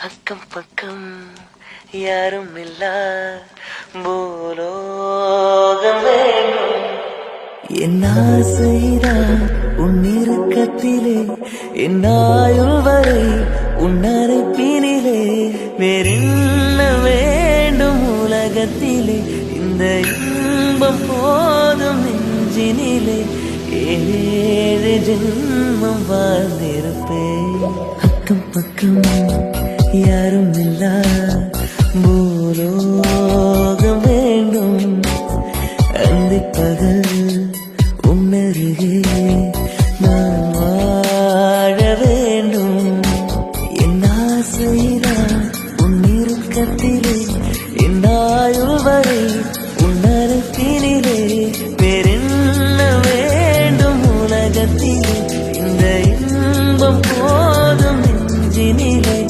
அக்கம் பக்கம் யாரும் இல்லா பூலோகம் வேண்டும். என் ஆசைதான் உன்னிருக்கத்திலே, என் ஆயுள் வரை உன் அழைப்பினிலே. வேறென்ன வேண்டும் உலகத்திலே, இந்த இன்பம் போதும் நெஞ்சினிலே. ஏழு ஜென்மம் வாழ்ந்திருப்பேன். அக்கம் பக்கம் யாரும் இல்லா பூலோகம் வேண்டும். அந்த பகல் உன்னருகே நான் வாழ வேண்டும். என் ஆசைதான் உன்னிருக்கத்திலே, என் ஆயுள் வரை உன் அழைப்பினிலே. வேறென்ன வேண்டும் உலகத்திலே, இந்த இன்பம் போதும் நெஞ்சினிலே.